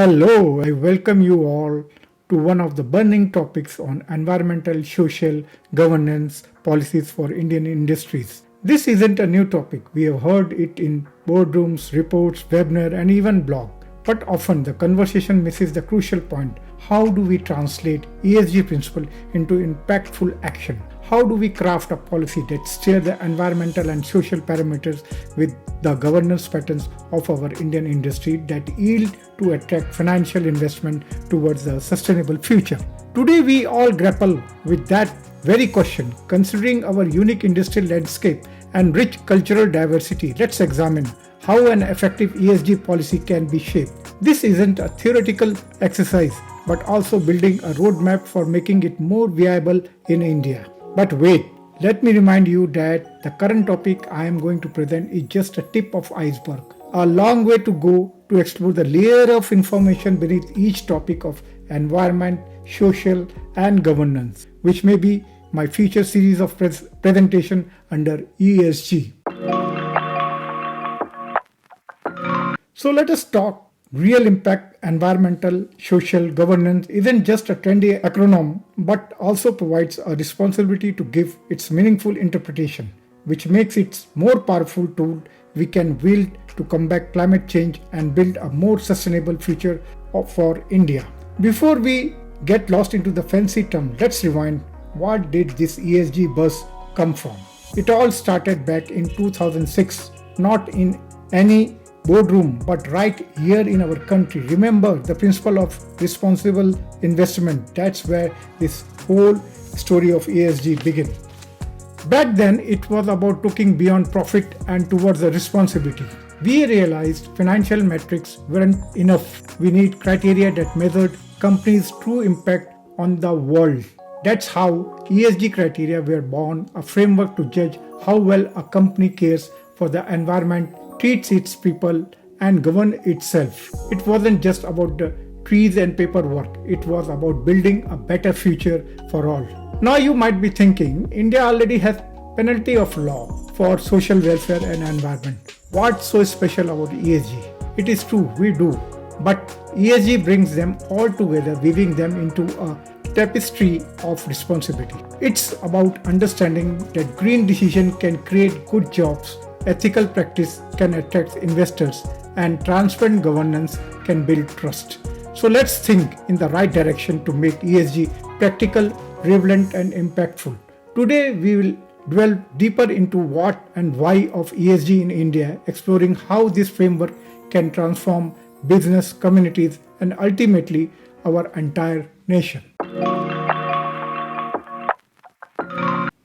Hello, I welcome you all to one of the burning topics on environmental, social, governance policies for Indian industries. This isn't a new topic. We have heard it in boardrooms, reports, webinar, and even blog. But often the conversation misses the crucial point. How do we translate ESG principle into impactful action? How do we craft a policy that steers the environmental and social parameters with the governance patterns of our Indian industry that yield to attract financial investment towards a sustainable future? Today we all grapple with that very question. Considering our unique industrial landscape and rich cultural diversity, let's examine how an effective ESG policy can be shaped. This isn't a theoretical exercise, but also building a roadmap for making it more viable in India. But wait, let me remind you that the current topic I am going to present is just a tip of iceberg. A long way to go to explore the layer of information beneath each topic of environment, social and governance, which may be my future series of presentation under ESG. So let us talk. Real impact, environmental, social, governance isn't just a trendy acronym but also provides a responsibility to give its meaningful interpretation, which makes it more powerful tool we can wield to combat climate change and build a more sustainable future for India. Before we get lost into the fancy term, let's rewind. What did this ESG buzz come from? It all started back in 2006, not in any boardroom, but right here in our country. Remember the principle of responsible investment. That's where this whole story of ESG began. Back then, it was about looking beyond profit and towards the responsibility. We realized financial metrics weren't enough. We need criteria that measured companies' true impact on the world. That's how ESG criteria were born, a framework to judge how well a company cares for the environment, treats its people and govern itself. It wasn't just about the trees and paperwork. It was about building a better future for all. Now you might be thinking, India already has penalty of law for social welfare and environment. What's so special about ESG? It is true, we do. But ESG brings them all together, weaving them into a tapestry of responsibility. It's about understanding that green decision can create good jobs, ethical practice can attract investors, and transparent governance can build trust. So let's think in the right direction to make ESG practical, relevant and impactful. Today we will delve deeper into what and why of ESG in India, exploring how this framework can transform business, communities and ultimately our entire nation.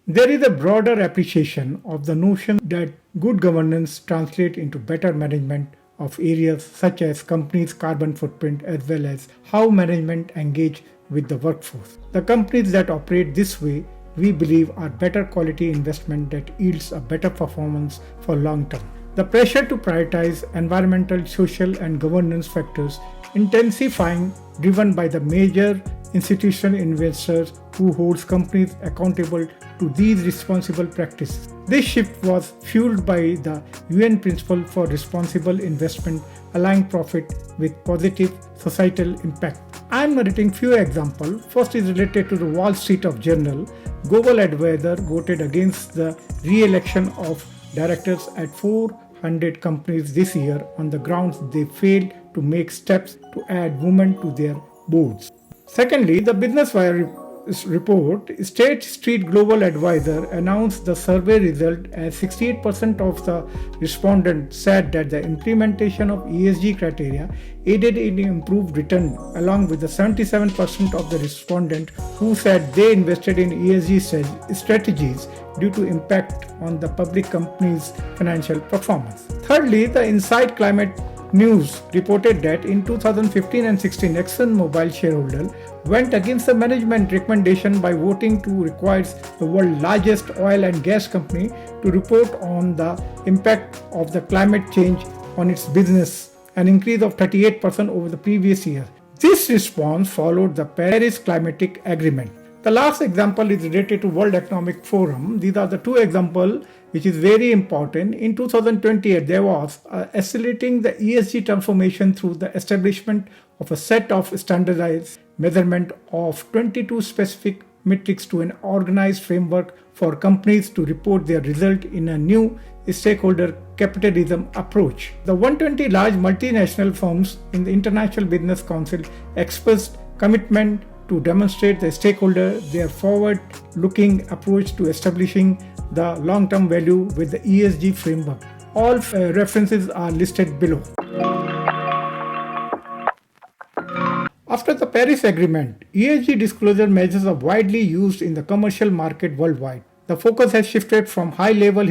There is a broader appreciation of the notion that good governance translates into better management of areas such as companies' carbon footprint as well as how management engage with the workforce. The companies that operate this way, we believe, are better quality investment that yields a better performance for long term. The pressure to prioritize environmental, social and governance factors intensifying, driven by the major institutional investors who holds companies accountable to these responsible practices. This shift was fueled by the UN Principle for Responsible Investment, aligning profit with positive societal impact. I am narrating few examples. First is related to the Wall Street Journal. Global Advisor voted against the re-election of directors at 400 companies this year on the grounds they failed to make steps to add women to their boards. Secondly, the Business Wire report, State Street Global Advisor announced the survey result as 68% of the respondents said that the implementation of ESG criteria aided in improved return, along with the 77% of the respondents who said they invested in ESG strategies due to impact on the public company's financial performance. Thirdly, the Inside Climate News reported that in 2015 and 16, ExxonMobil shareholder went against the management recommendation by voting to require the world's largest oil and gas company to report on the impact of the climate change on its business, an increase of 38% over the previous year. This response followed the Paris Climatic Agreement, The last example is related to World Economic Forum. These are the two examples which is very important. In 2028, there was accelerating the ESG transformation through the establishment of a set of standardized measurement of 22 specific metrics to an organized framework for companies to report their result in a new stakeholder capitalism approach. The 120 large multinational firms in the International Business Council expressed commitment to demonstrate the stakeholder their forward-looking approach to establishing the long-term value with the ESG framework. All references are listed below. After the Paris Agreement, ESG disclosure measures are widely used in the commercial market worldwide. The focus has shifted from high-level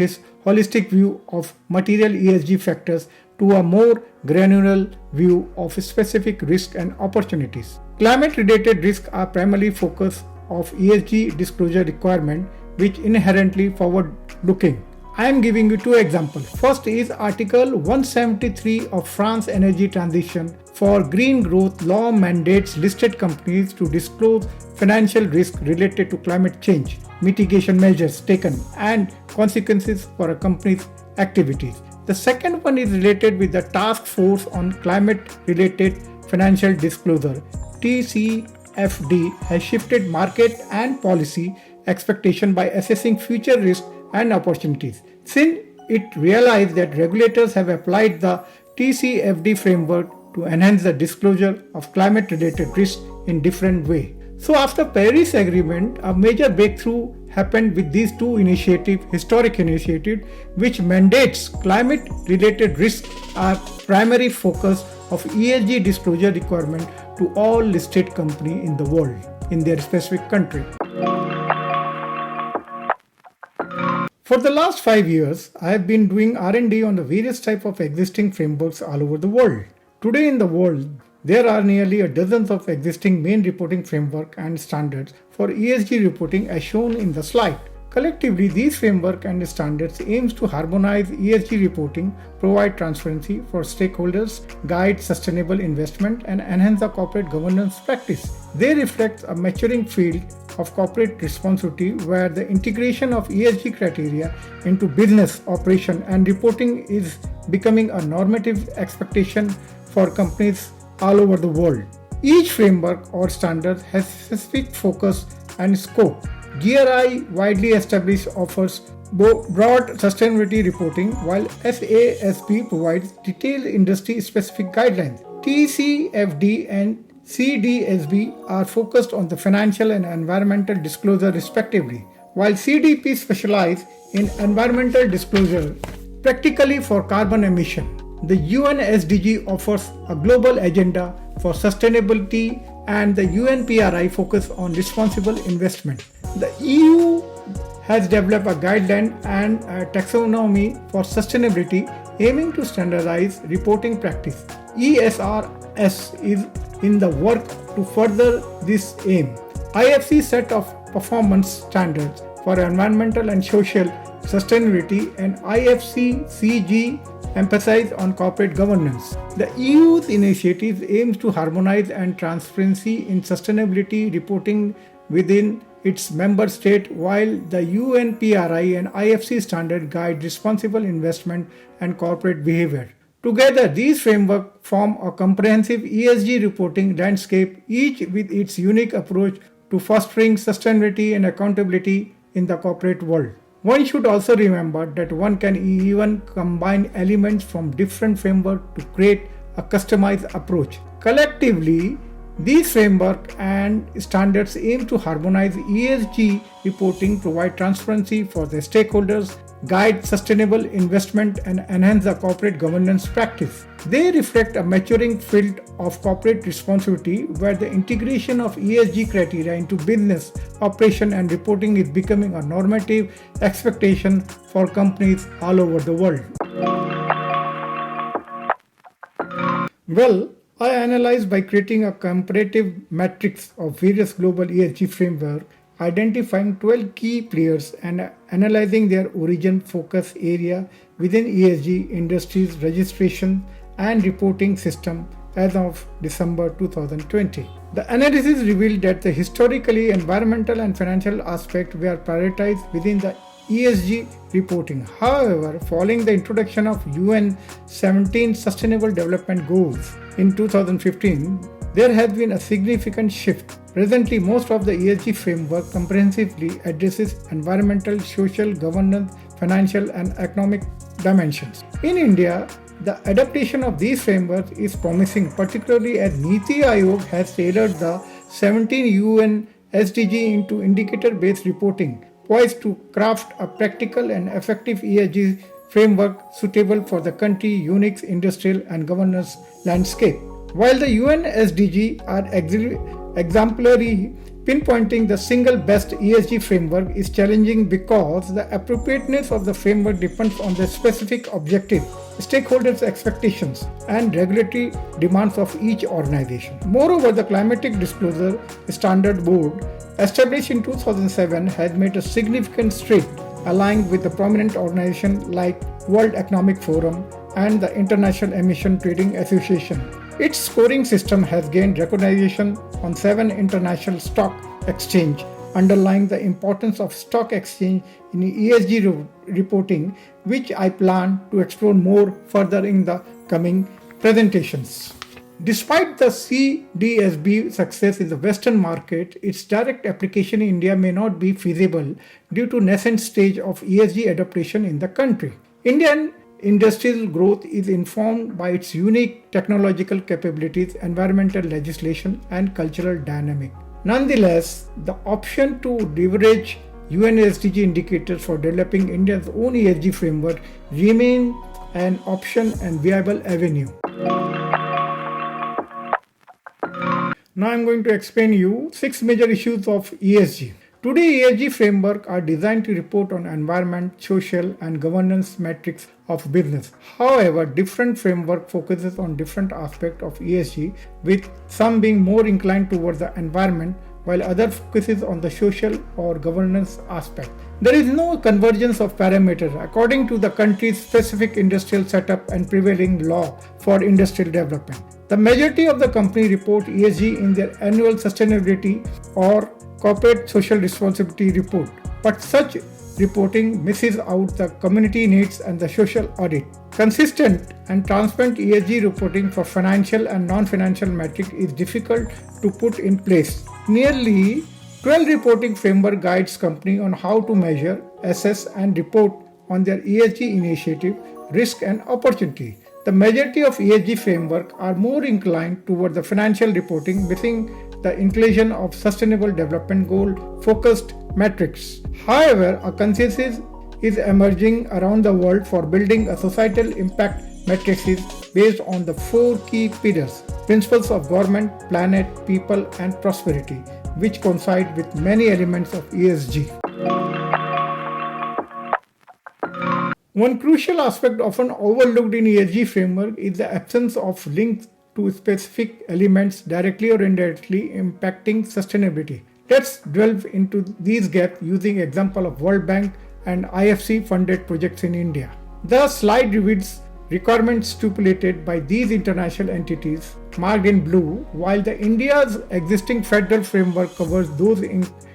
holistic view of material ESG factors to a more granular view of specific risks and opportunities. Climate-related risks are primarily focus of ESG disclosure requirement, which inherently forward-looking. I am giving you two examples. First is Article 173 of France Energy Transition for Green Growth Law mandates listed companies to disclose financial risk related to climate change, mitigation measures taken, and consequences for a company's activities. The second one is related with the Task Force on Climate-Related Financial Disclosure. TCFD has shifted market and policy expectation by assessing future risks and opportunities. Since it realized that regulators have applied the TCFD framework to enhance the disclosure of climate-related risks in different ways. So after Paris Agreement, a major breakthrough happened with these two historic initiatives, which mandates climate-related risks are primary focus of ESG disclosure requirement to all listed companies in the world in their specific country. For the last 5 years, I have been doing R&D on the various types of existing frameworks all over the world. Today in the world, there are nearly a dozen of existing main reporting framework and standards for ESG reporting as shown in the slide. Collectively, these framework and standards aims to harmonize ESG reporting, provide transparency for stakeholders, guide sustainable investment, and enhance the corporate governance practice. They reflect a maturing field of corporate responsibility where the integration of ESG criteria into business operation and reporting is becoming a normative expectation for companies all over the world. Each framework or standard has specific focus and scope. GRI widely established offers broad sustainability reporting, while SASB provides detailed industry-specific guidelines. TCFD and CDSB are focused on the financial and environmental disclosure respectively, while CDP specialize in environmental disclosure, practically for carbon emission. The UN SDG offers a global agenda for sustainability, and the UNPRI focus on responsible investment. The EU has developed a guideline and a taxonomy for sustainability, aiming to standardize reporting practice. ESRS is in the work to further this aim. IFC set of performance standards for environmental and social sustainability, and IFC-CG emphasize on corporate governance. The EU's initiative aims to harmonize and transparency in sustainability reporting within its member state, while the UNPRI and IFC standard guide responsible investment and corporate behavior. Together, these frameworks form a comprehensive ESG reporting landscape, each with its unique approach to fostering sustainability and accountability in the corporate world. One should also remember that one can even combine elements from different frameworks to create a customized approach. Collectively, these frameworks and standards aim to harmonize ESG reporting, provide transparency for the stakeholders, guide sustainable investment, and enhance the corporate governance practice. They reflect a maturing field of corporate responsibility where the integration of ESG criteria into business, operation, and reporting is becoming a normative expectation for companies all over the world. Well, I analyzed by creating a comparative matrix of various global ESG frameworks, identifying 12 key players and analyzing their origin, focus area within ESG industries, registration and reporting system, as of December 2020. The analysis revealed that the historically environmental and financial aspects were prioritized within the ESG reporting. However, following the introduction of UN 17 Sustainable Development Goals in 2015, there has been a significant shift. Presently, most of the ESG framework comprehensively addresses environmental, social, governance, financial, and economic dimensions. In India, the adaptation of these frameworks is promising, particularly as Niti Aayog has tailored the 17 UN SDG into indicator-based reporting, poised to craft a practical and effective ESG framework suitable for the country's unique industrial and governance landscape. While the UN SDG are exemplary, pinpointing the single best ESG framework is challenging because the appropriateness of the framework depends on the specific objective, stakeholders' expectations, and regulatory demands of each organization. Moreover, the Climatic Disclosure Standard Board, established in 2007, has made a significant stride aligned with the prominent organizations like World Economic Forum and the International Emission Trading Association. Its scoring system has gained recognition on 7 international stock exchanges, underlying the importance of stock exchange in ESG reporting, which I plan to explore more further in the coming presentations. Despite the CDSB success in the Western market, its direct application in India may not be feasible due to nascent stage of ESG adaptation in the country. Indian industrial growth is informed by its unique technological capabilities, environmental legislation, and cultural dynamic. Nonetheless, the option to leverage UN SDG indicators for developing India's own ESG framework remain an option and viable avenue. Now I am going to explain you 6 major issues of ESG. Today, ESG frameworks are designed to report on environment, social, and governance metrics of business. However, different framework focuses on different aspects of ESG, with some being more inclined towards the environment, while others focuses on the social or governance aspect. There is no convergence of parameters according to the country's specific industrial setup and prevailing law for industrial development. The majority of the company report ESG in their annual sustainability or corporate social responsibility report, but such reporting misses out the community needs and the social audit. Consistent and transparent ESG reporting for financial and non-financial metrics is difficult to put in place. Nearly 12 reporting framework guides companies on how to measure, assess, and report on their ESG initiative, risk, and opportunity. The majority of ESG frameworks are more inclined toward the financial reporting, missing the inclusion of sustainable development goal focused metrics. However, a consensus is emerging around the world for building a societal impact matrices based on the 4 key pillars: principles of government, planet, people, and prosperity, which coincide with many elements of ESG. One crucial aspect often overlooked in ESG framework is the absence of links to specific elements directly or indirectly impacting sustainability. Let's delve into these gaps using example of World Bank and IFC funded projects in India. The slide reveals requirements stipulated by these international entities marked in blue, while the India's existing federal framework covers those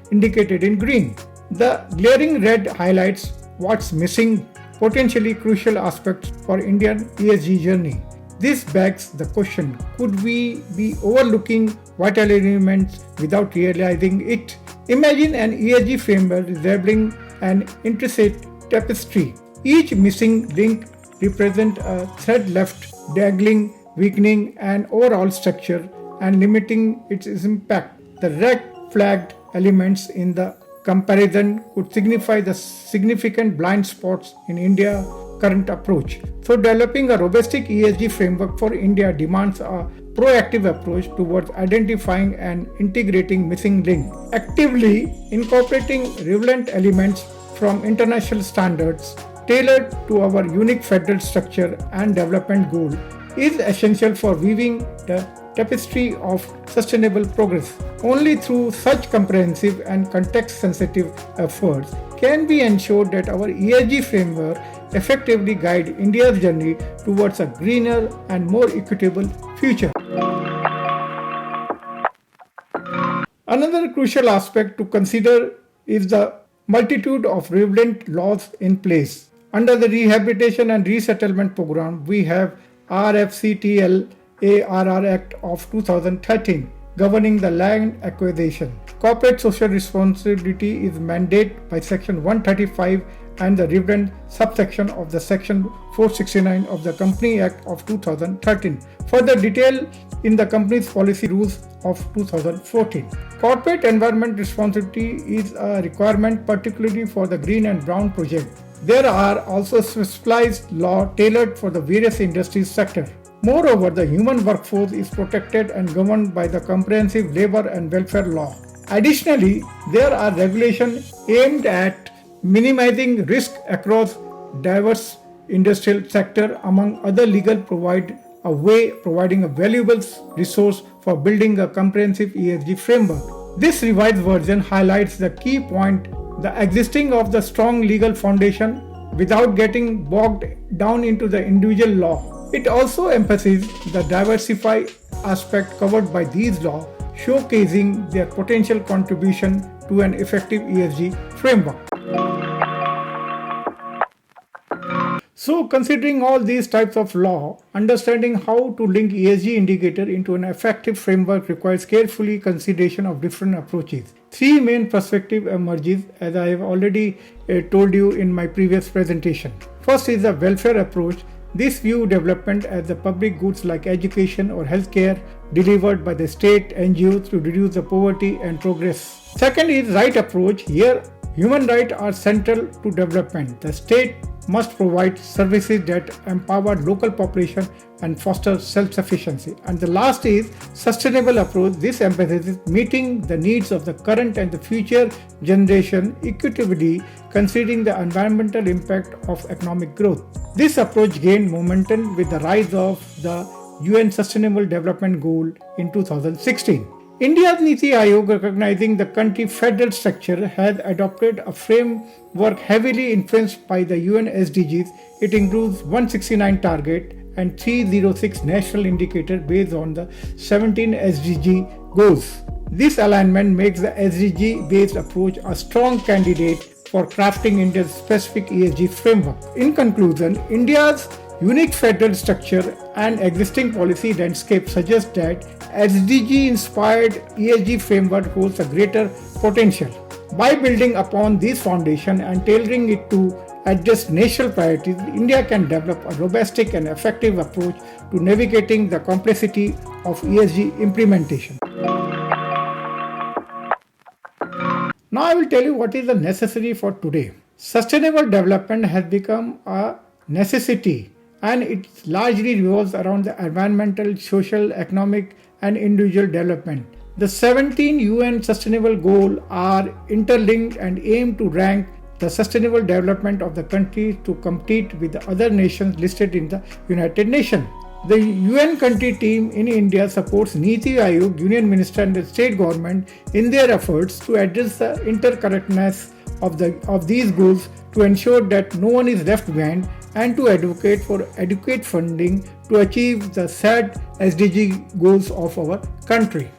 indicated in green. The glaring red highlights what's missing, potentially crucial aspects for Indian ESG journey. This begs the question, could we be overlooking vital elements without realizing it? Imagine an ESG framework resembling an intricate tapestry. Each missing link represents a thread left dangling, weakening an overall structure and limiting its impact. The red flagged elements in the comparison could signify the significant blind spots in India's current approach. So developing a robust ESG framework for India demands a proactive approach towards identifying and integrating missing links, actively incorporating relevant elements from international standards tailored to our unique federal structure and development goal is essential for weaving the tapestry of sustainable progress. Only through such comprehensive and context-sensitive efforts can we ensure that our ESG framework effectively guide India's journey towards a greener and more equitable future. Another crucial aspect to consider is the multitude of relevant laws in place. Under the Rehabilitation and Resettlement Program, we have RFCTL ARR Act of 2013 governing the land acquisition. Corporate social responsibility is mandated by Section 135 and the relevant subsection of the Section 469 of the Company Act of 2013. Further detail in the company's policy rules of 2014. Corporate environment responsibility is a requirement particularly for the green and brown project. There are also specialized laws tailored for the various industries sector. Moreover, the human workforce is protected and governed by the comprehensive labor and welfare law. Additionally, there are regulations aimed at minimizing risk across diverse industrial sector. Among other legal providing a valuable resource for building a comprehensive ESG framework. This revised version highlights the key point, the existing of the strong legal foundation without getting bogged down into the individual law. It also emphasizes the diversified aspect covered by these laws, showcasing their potential contribution to an effective ESG framework. So, considering all these types of law, understanding how to link ESG indicator into an effective framework requires carefully consideration of different approaches. Three main perspectives emerges, as I have already told you in my previous presentation. First is the welfare approach. This view development as the public goods like education or healthcare delivered by the state NGOs to reduce the poverty and progress. Second is right approach. Here, human rights are central to development. The state must provide services that empower local population and foster self-sufficiency. And the last is sustainable approach. This emphasizes meeting the needs of the current and the future generation equitably, considering the environmental impact of economic growth. This approach gained momentum with the rise of the UN Sustainable Development Goal in 2016. India's Niti Aayog, recognizing the country's federal structure, has adopted a framework heavily influenced by the UN SDGs. It includes 169 targets and 306 national indicators based on the 17 SDG goals. This alignment makes the SDG-based approach a strong candidate for crafting India's specific ESG framework. In conclusion, India's unique federal structure and existing policy landscape suggest that SDG-inspired ESG framework holds a greater potential. By building upon this foundation and tailoring it to address national priorities, India can develop a robust and effective approach to navigating the complexity of ESG implementation. Now I will tell you what is the necessary for today. Sustainable development has become a necessity, and it largely revolves around the environmental, social, economic and individual development. The 17 UN Sustainable Goals are interlinked and aim to rank the sustainable development of the country to compete with the other nations listed in the United Nations. The UN country team in India supports Niti Aayog, Union Minister and the state government in their efforts to address the interconnectedness of these goals, to ensure that no one is left behind, and to advocate for adequate funding to achieve the set SDG goals of our country.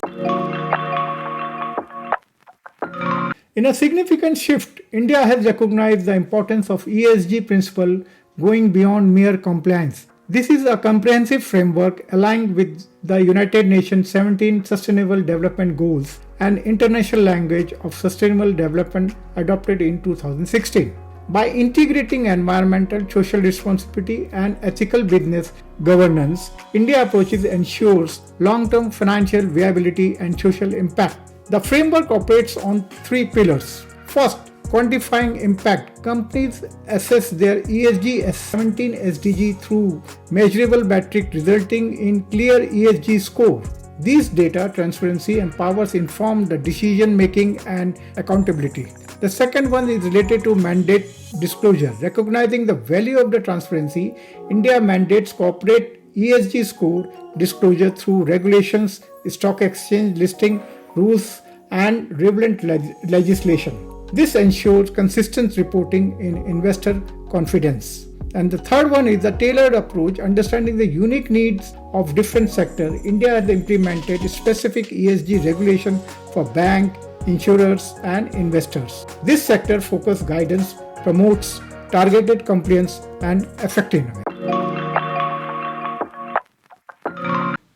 In a significant shift, India has recognized the importance of ESG principle going beyond mere compliance. This is a comprehensive framework aligned with the United Nations 17 Sustainable Development Goals and International Language of Sustainable Development adopted in 2016. By integrating environmental, social responsibility and ethical business governance, India approaches ensures long-term financial viability and social impact. The framework operates on three pillars. First, quantifying impact. Companies assess their ESG 17 SDG through measurable metrics resulting in clear ESG score. These data transparency empowers informed decision making and accountability. The second one is related to mandate disclosure. Recognizing the value of the transparency, India mandates corporate ESG score disclosure through regulations, stock exchange listing rules and relevant legislation. This ensures consistent reporting in investor confidence. And the third one is the tailored approach, understanding the unique needs of different sectors. India has implemented specific ESG regulation for bank, insurers, and investors. This sector focus guidance promotes targeted compliance and effectiveness.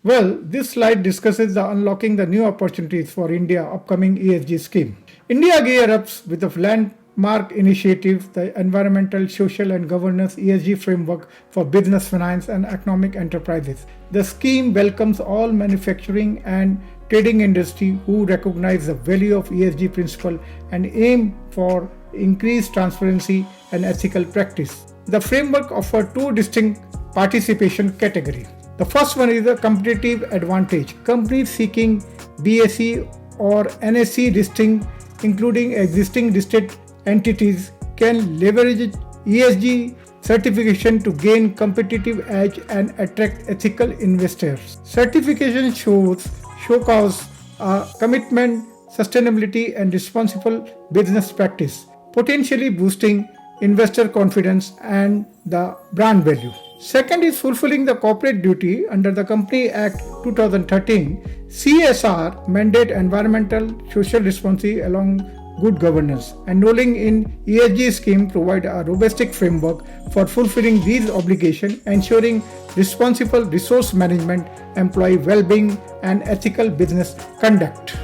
Well, this slide discusses the unlocking the new opportunities for India upcoming ESG scheme. India gear up with the landmark initiative, the Environmental, Social and Governance ESG Framework for Business, Finance and Economic Enterprises. The scheme welcomes all manufacturing and trading industry who recognize the value of ESG principle and aim for increased transparency and ethical practice. The framework offers two distinct participation categories. The first one is the competitive advantage. Companies seeking BSE or NSE listing, including existing listed entities, can leverage ESG certification to gain competitive edge and attract ethical investors. Certification showcase a commitment, sustainability and responsible business practice, potentially boosting investor confidence and the brand value. Second is fulfilling the corporate duty under the Company Act 2013. CSR mandate environmental social responsibility along good governance. Enrolling in ESG scheme provide a robust framework for fulfilling these obligations, ensuring responsible resource management, employee well-being and ethical business conduct.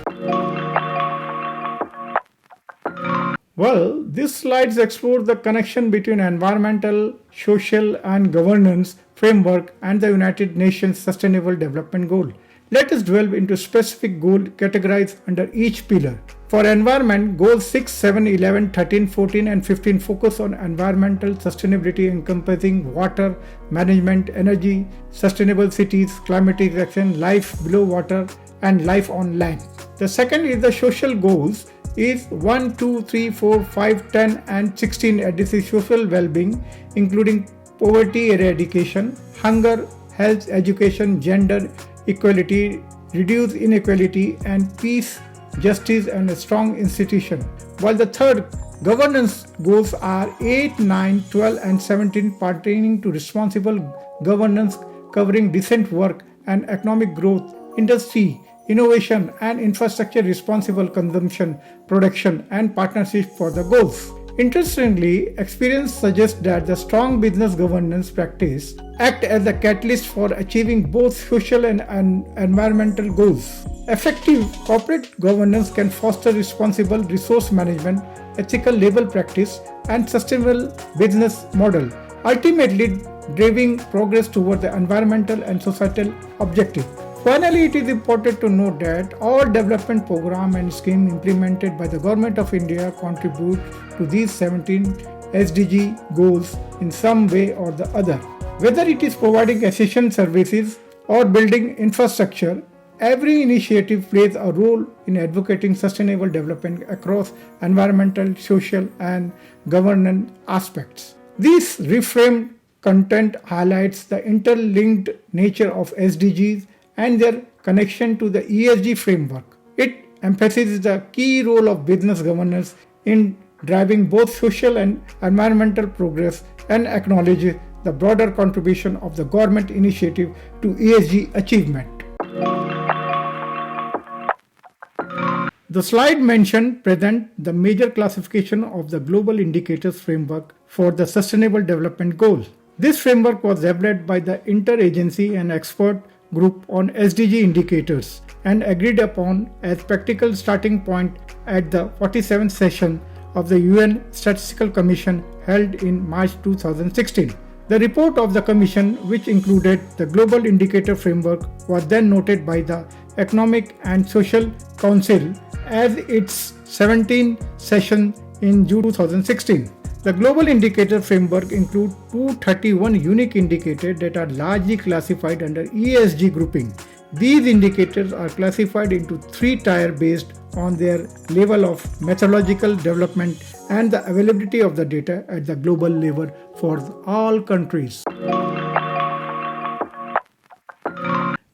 Well, these slides explore the connection between environmental, social and governance framework and the United Nations Sustainable Development Goal. Let us delve into specific goals categorized under each pillar. For environment, goals 6, 7, 11, 13, 14 and 15 focus on environmental sustainability encompassing water management, energy, sustainable cities, climatic action, life below water and life on land. The second is the social goals is 1, 2, 3, 4, 5, 10 and 16 addresses social well-being including poverty eradication, hunger, health, education, gender equality, reduce inequality and peace, justice and a strong institution. While the third governance goals are 8, 9, 12 and 17 pertaining to responsible governance covering decent work and economic growth, industry, innovation and infrastructure, responsible consumption, production and partnership for the goals. Interestingly, experience suggests that the strong business governance practice act as a catalyst for achieving both social and environmental goals. Effective corporate governance can foster responsible resource management, ethical labor practice and sustainable business model, ultimately driving progress toward the environmental and societal objective. Finally, it is important to note that all development program and scheme implemented by the Government of India contribute to these 17 SDG goals in some way or the other. Whether it is providing essential services or building infrastructure, every initiative plays a role in advocating sustainable development across environmental, social and governance aspects. This reframed content highlights the interlinked nature of SDGs and their connection to the ESG framework. It emphasizes the key role of business governance in driving both social and environmental progress and acknowledges the broader contribution of the government initiative to ESG achievement. The slide mentioned present the major classification of the global indicators framework for the Sustainable Development Goal. This framework was developed by the interagency and expert group on SDG indicators and agreed upon as practical starting point at the 47th session of the UN Statistical Commission held in March 2016. The report of the Commission, which included the Global Indicator Framework, was then noted by the Economic and Social Council as its 17th session in June 2016. The Global Indicator Framework includes 231 unique indicators that are largely classified under ESG grouping. These indicators are classified into three tiers based on their level of methodological development and the availability of the data at the global level for all countries.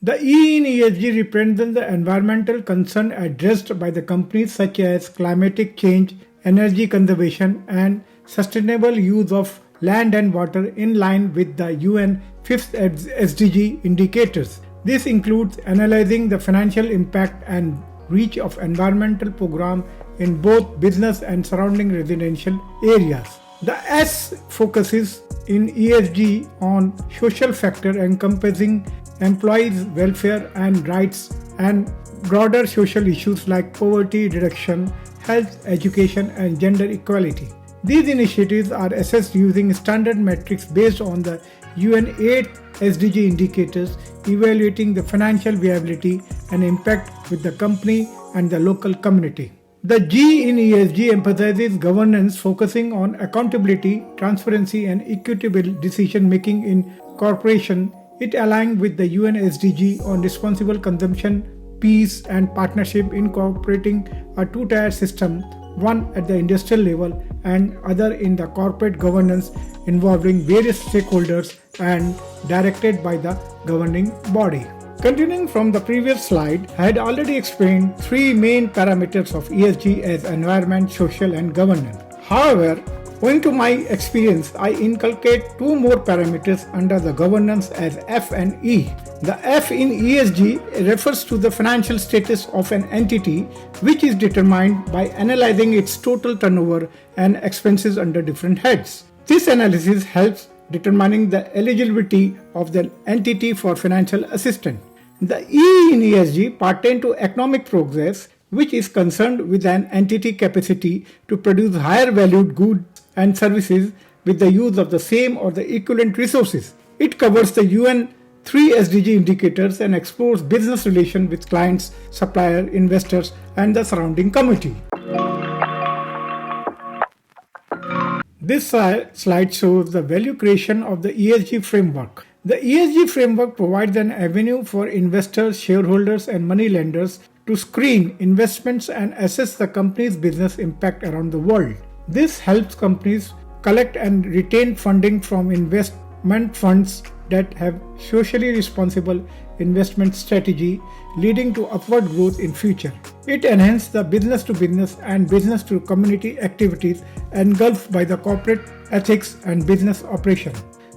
The E in ESG represents the environmental concern addressed by the companies such as climatic change, energy conservation, and sustainable use of land and water in line with the UN 5th SDG indicators. This includes analyzing the financial impact and reach of environmental program in both business and surrounding residential areas. The S focuses in ESG on social factor encompassing employees' welfare and rights and broader social issues like poverty reduction, health, education, and gender equality. These initiatives are assessed using standard metrics based on the UN 8 SDG indicators, evaluating the financial viability and impact with the company and the local community. The G in ESG emphasizes governance, focusing on accountability, transparency, and equitable decision making in corporation. It aligns with the UN SDG on responsible consumption, peace, and partnership, incorporating a two-tier system, one at the industrial level and other in the corporate governance, involving various stakeholders and directed by the governing body. Continuing from the previous slide, I had already explained three main parameters of ESG as environment, social, and governance. However, owing to my experience, I inculcate two more parameters under the governance as F and E. The F in ESG refers to the financial status of an entity, which is determined by analyzing its total turnover and expenses under different heads. This analysis helps determining the eligibility of the entity for financial assistance. The E in ESG pertain to economic progress, which is concerned with an entity capacity to produce higher valued goods and services with the use of the same or the equivalent resources. It covers the UN 3 SDG indicators and explores business relations with clients, suppliers, investors, and the surrounding community. This slide shows the value creation of the ESG framework. The ESG framework provides an avenue for investors, shareholders, and money lenders to screen investments and assess the company's business impact around the world. This helps companies collect and retain funding from investment funds that have socially responsible investment strategy, leading to upward growth in future. It enhances the business to business and business to community activities engulfed by the corporate ethics and business operation.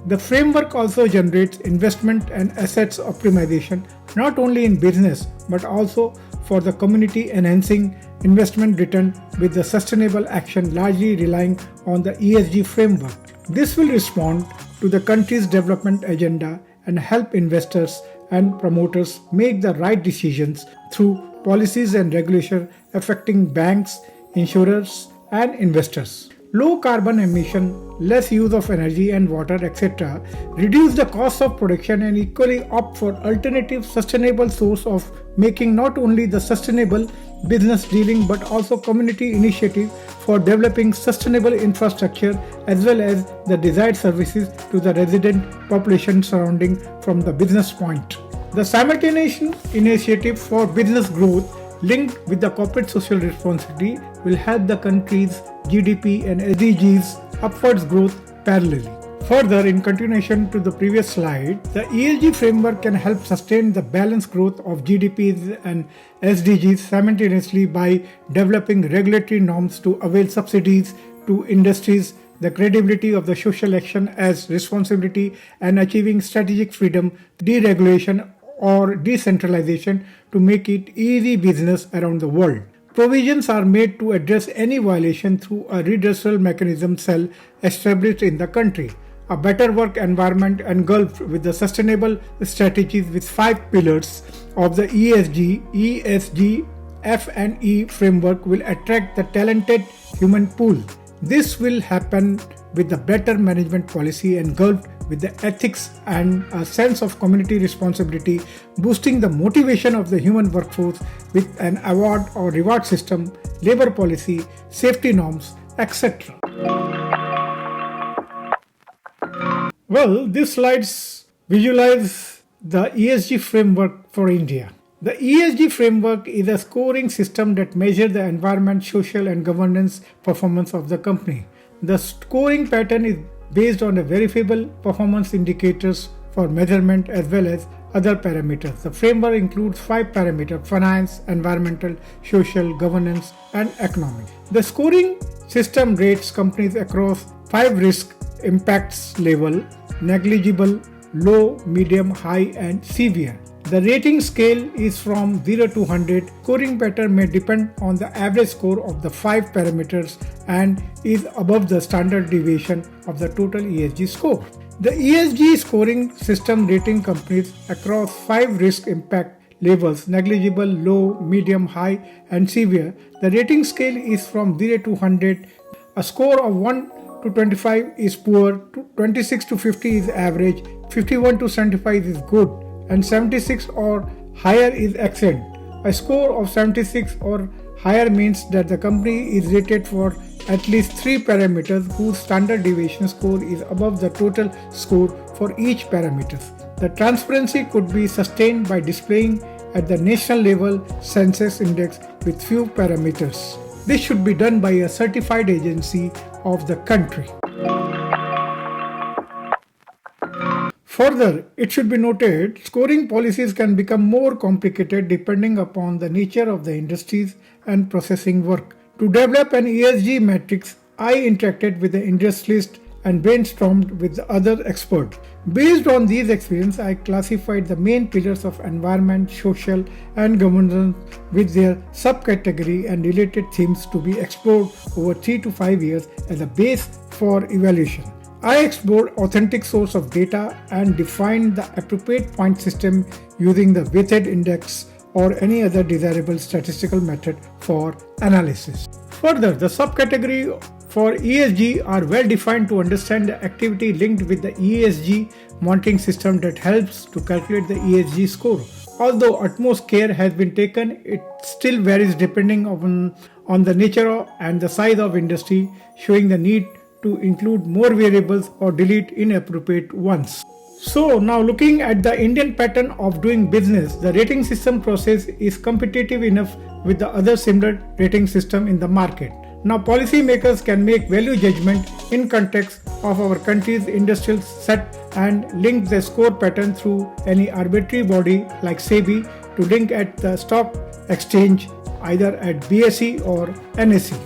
The framework also generates investment and assets optimization not only in business but also for the community, enhancing investment return with the sustainable action largely relying on the ESG framework. This will respond to the country's development agenda and help investors and promoters make the right decisions through policies and regulation affecting banks, insurers, and investors. Low carbon emission, less use of energy and water, etc., reduce the cost of production and equally opt for alternative sustainable source of making not only the sustainable business dealing but also community initiative for developing sustainable infrastructure as well as the desired services to the resident population surrounding from the business point. The simultaneous initiative for business growth linked with the corporate social responsibility will help the country's GDP and SDGs upwards growth parallelly. Further, in continuation to the previous slide, the ESG framework can help sustain the balanced growth of GDPs and SDGs simultaneously by developing regulatory norms to avail subsidies to industries, the credibility of the social action as responsibility, and achieving strategic freedom, deregulation, or decentralization to make it easy business around the world. Provisions are made to address any violation through a redressal mechanism cell established in the country. A better work environment engulfed with the sustainable strategies with 5 pillars of the ESG, ESG, F and E framework will attract the talented human pool. This will happen with the better management policy engulfed with the ethics and a sense of community responsibility, boosting the motivation of the human workforce with an award or reward system, labor policy, safety norms, etc. Well, these slides visualize the ESG framework for India. The ESG framework is a scoring system that measures the environment, social, and governance performance of the company. The scoring pattern is based on the verifiable performance indicators for measurement as well as other parameters. The framework includes 5 parameters: finance, environmental, social, governance, and economic. The scoring system rates companies across 5 risk impacts level: negligible, low, medium, high, and severe. The rating scale is from 0 to 100. Scoring pattern may depend on the average score of the 5 parameters and is above the standard deviation of the total ESG score. The ESG scoring system rating companies across 5 risk impact levels: negligible, low, medium, high, and severe. The rating scale is from 0 to 100. A score of 1 to 25 is poor, 26 to 50 is average, 51 to 75 is good, and 76 or higher is excellent. A score of 76 or higher means that the company is rated for at least 3 parameters whose standard deviation score is above the total score for each parameter. The transparency could be sustained by displaying at the national level census index with few parameters. This should be done by a certified agency of the country. Further, it should be noted, scoring policies can become more complicated depending upon the nature of the industries and processing work. To develop an ESG matrix, I interacted with the industrialist and brainstormed with the other experts. Based on these experiences, I classified the main pillars of environment, social, and governance with their subcategory and related themes to be explored over 3 to 5 years as a base for evaluation. I explored authentic source of data and defined the appropriate point system using the weighted index or any other desirable statistical method for analysis. Further, the subcategory for ESG are well defined to understand the activity linked with the ESG monitoring system that helps to calculate the ESG score. Although utmost care has been taken, it still varies depending on the nature and the size of industry, showing the need to include more variables or delete inappropriate ones. So now looking at the Indian pattern of doing business, the rating system process is competitive enough with the other similar rating system in the market. Now policymakers can make value judgment in context of our country's industrial set and link the score pattern through any arbitrary body like SEBI to link at the stock exchange either at BSE or NSE.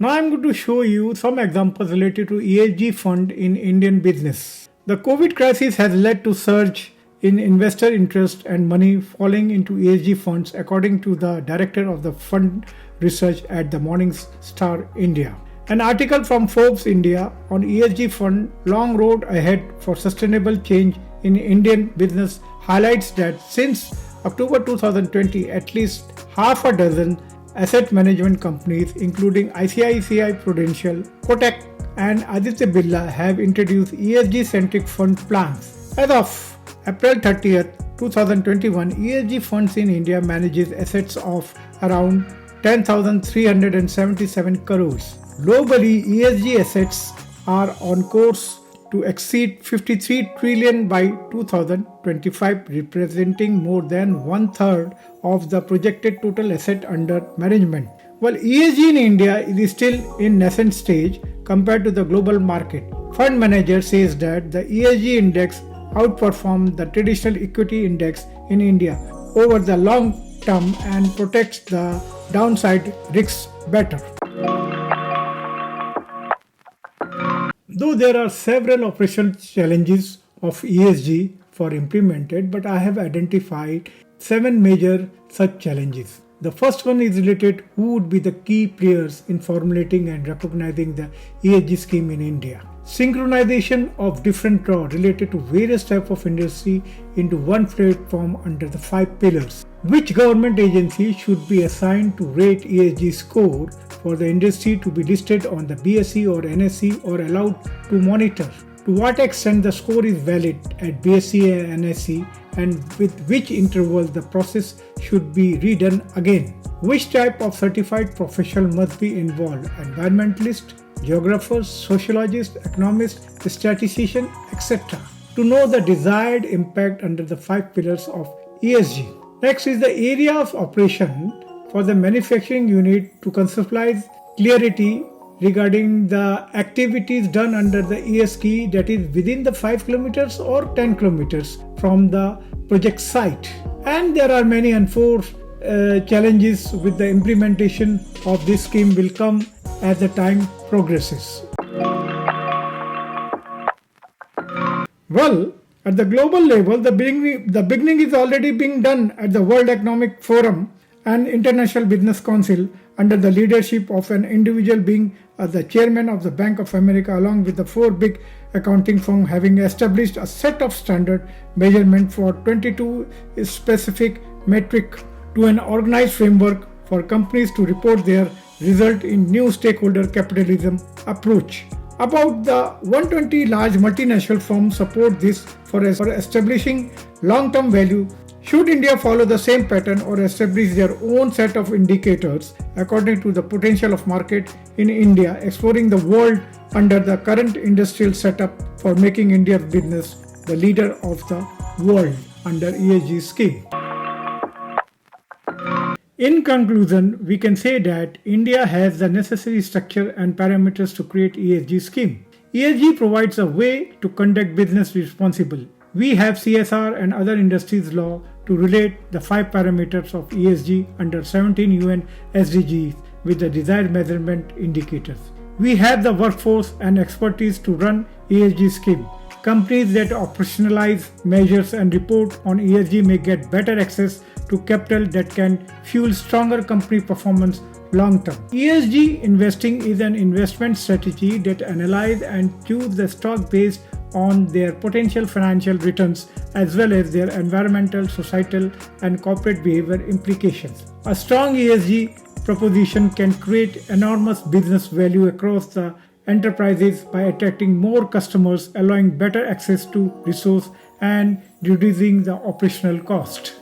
Now I am going to show you some examples related to ESG fund in Indian business. The COVID crisis has led to surge in investor interest and money falling into ESG funds, according to the director of the fund research at the Morningstar India. An article from Forbes India on ESG fund long road ahead for sustainable change in Indian business highlights that since October 2020, at least half a dozen asset management companies including ICICI Prudential, Kotak and Aditya Birla have introduced ESG-centric fund plans. As of April 30th, 2021, ESG Funds in India manages assets of around 10,377 crores. Globally, ESG assets are on course to exceed 53 trillion by 2025, representing more than one-third of the projected total asset under management. While ESG in India is still in nascent stage compared to the global market, fund manager says that the ESG index outperformed the traditional equity index in India over the long term and protects the downside risks better. Though there are several operational challenges of ESG for implemented, but I have identified 7 major such challenges. The first one is related who would be the key players in formulating and recognizing the ESG scheme in India. Synchronization of different law related to various types of industry into one platform under the 5 pillars. Which government agency should be assigned to rate ESG score for the industry to be listed on the BSE or NSE or allowed to monitor? To what extent the score is valid at BSE and NSE and with which interval the process should be redone again? Which type of certified professional must be involved? Environmentalist, geographers, sociologists, economists, statisticians, etc. to know the desired impact under the 5 pillars of ESG. Next is the area of operation for the manufacturing unit to conceptualize clarity regarding the activities done under the ESG, that is within the 5 kilometers or 10 kilometers from the project site. And there are many unforced challenges with the implementation of this scheme will come as the time progresses. Well, at the global level, the beginning is already being done at the World Economic Forum and International Business Council under the leadership of an individual being the chairman of the Bank of America, along with the four big accounting firms, having established a set of standard measurement for 22 specific metric to an organized framework for companies to report their result in new stakeholder capitalism approach. About the 120 large multinational firms support this for establishing long-term value. Should India follow the same pattern or establish their own set of indicators according to the potential of market in India, exploring the world under the current industrial setup for making India's business the leader of the world under ESG scheme? In conclusion, we can say that India has the necessary structure and parameters to create ESG scheme. ESG provides a way to conduct business responsibly. We have CSR and other industries law to relate the 5 parameters of ESG under 17 UN SDGs with the desired measurement indicators. We have the workforce and expertise to run ESG scheme. Companies that operationalize measures and report on ESG may get better access to capital that can fuel stronger company performance long term. ESG investing is an investment strategy that analyzes and chooses the stock based on their potential financial returns as well as their environmental, societal, and corporate behavior implications. A strong ESG proposition can create enormous business value across the enterprises by attracting more customers, allowing better access to resource, and reducing the operational cost.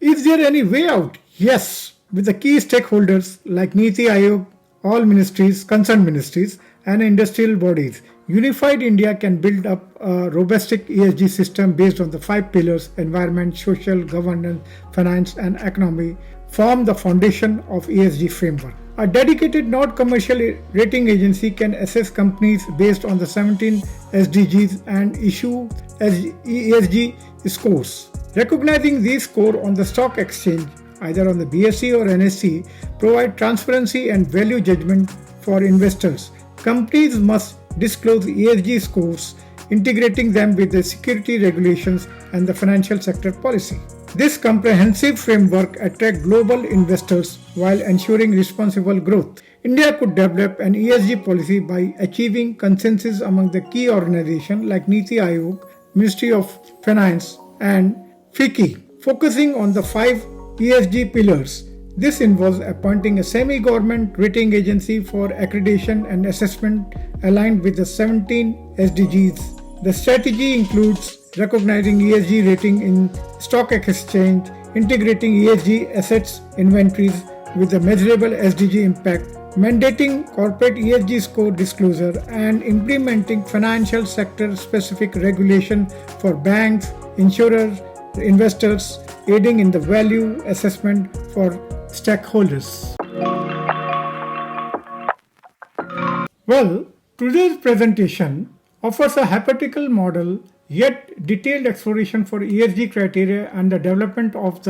Is there any way out? Yes, with the key stakeholders like Niti Aayog, all ministries, concerned ministries, and industrial bodies. Unified India can build up a robust ESG system based on the 5 pillars: environment, social, governance, finance, and economy, form the foundation of ESG framework. A dedicated non-commercial rating agency can assess companies based on the 17 SDGs and issue ESG scores. Recognizing these scores on the stock exchange, either on the BSE or NSE, provide transparency and value judgment for investors. Companies must disclose ESG scores, integrating them with the security regulations and the financial sector policy. This comprehensive framework attracts global investors while ensuring responsible growth. India could develop an ESG policy by achieving consensus among the key organizations like Niti Aayog, Ministry of Finance, and FICCI, focusing on the 5 ESG pillars. This involves appointing a semi-government rating agency for accreditation and assessment aligned with the 17 SDGs. The strategy includes recognizing ESG rating in stock exchange, integrating ESG assets inventories with the measurable SDG impact, mandating corporate ESG score disclosure, and implementing financial sector specific regulation for banks, insurers, investors, aiding in the value assessment for stakeholders. Well, today's presentation offers a hypothetical model yet detailed exploration for ESG criteria, and the development of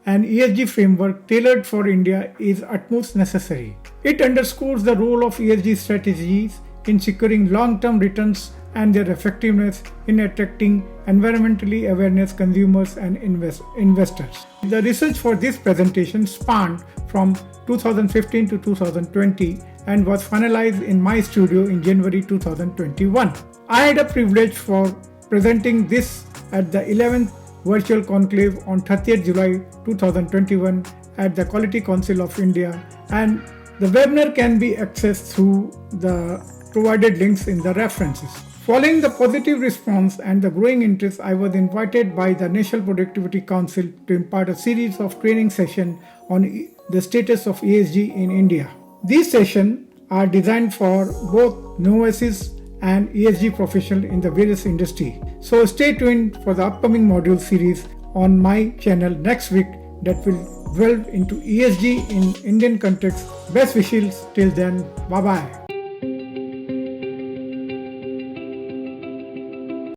an ESG framework tailored for India is utmost necessary. It underscores the role of ESG strategies in securing long-term returns and their effectiveness in attracting environmentally awareness consumers and investors. The research for this presentation spanned from 2015 to 2020 and was finalized in my studio in January 2021. I had a privilege for presenting this at the 11th Virtual Conclave on 30th July 2021 at the Quality Council of India, and the webinar can be accessed through the provided links in the references. Following the positive response and the growing interest, I was invited by the National Productivity Council to impart a series of training sessions on the status of ESG in India. These sessions are designed for both novices and ESG professionals in the various industries. So stay tuned for the upcoming module series on my channel next week that will delve into ESG in Indian context. Best wishes till then. Bye bye.